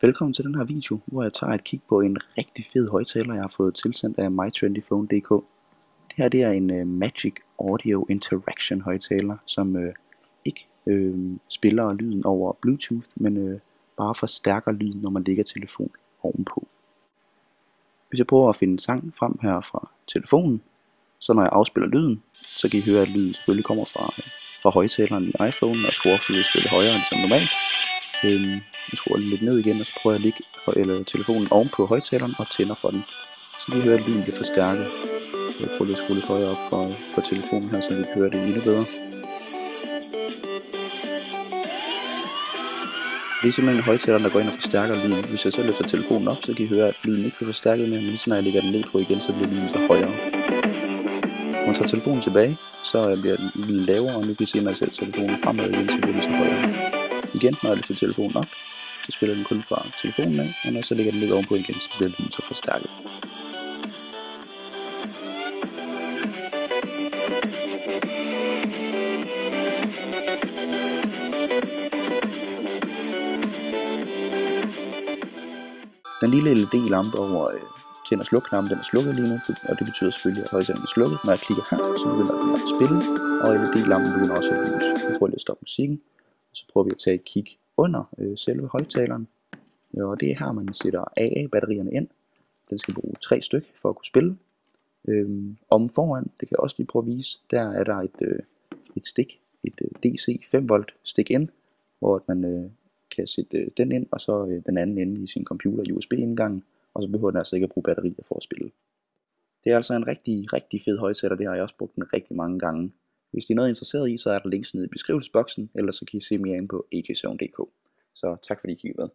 Velkommen til den her video, hvor jeg tager et kig på en rigtig fed højttaler, jeg har fået tilsendt af mytrendyphone.dk. Det her det er en Magic Audio Interaction højttaler, som ikke spiller lyden over Bluetooth, men bare forstærker lyden, når man lægger telefonen ovenpå. Hvis jeg prøver at finde en sang frem her fra telefonen, så når jeg afspiller lyden, så kan I høre, at lyden selvfølgelig kommer fra højttaleren i iPhone, og jeg skruer også lidt højere end som normalt. Jeg skruer den lidt ned igen, og så prøver jeg at lægge telefonen oven på højttaleren og tænder for den. Så kan I høre, at lyden bliver forstærket. Jeg prøver lige at skrue lidt højere op for telefonen her, så vi kan høre det endnu bedre. Det er simpelthen højttaleren, der går ind og forstærker lyden. Hvis jeg så løfter telefonen op, så kan I høre, at lyden ikke bliver forstærket mere, men når jeg lægger den ned på igen, så bliver lyden så højere. Når man tager telefonen tilbage, så bliver lyden lavere, og nu kan I se, når jeg sætter telefonen fremad igen, så bliver den så højere. Igen, når jeg løfter telefonen op, så spiller den kun fra telefonen af, og når jeg så lægger den lidt ovenpå igen, så bliver lyden så forstærket. Den lille LED-lampe over tænd- og sluk-knappen, den er slukket lige nu, og det betyder selvfølgelig, at højttaleren er slukket. Når jeg klikker her, så begynder den at spille, og LED-lampen begynder også at lyse. Jeg prøver lige at stoppe musikken, og så prøver vi at tage et kig under selve højttaleren. Og det er her, man sætter AA-batterierne ind. Den skal bruge 3 styk for at kunne spille. Om foran, det kan jeg også lige prøve at vise, der er der et stik, et DC 5 volt stik ind, hvor man kan sætte den ind, og så den anden ende i sin computer USB-indgangen, og så behøver den altså ikke at bruge batterier for at spille. Det er altså en rigtig fed højttaler, det har jeg også brugt den rigtig mange gange. Hvis I er noget interesseret i, så er der links nede i beskrivelsesboksen, eller så kan I se mere ind på AJZone.dk. Så tak fordi I kiggede med.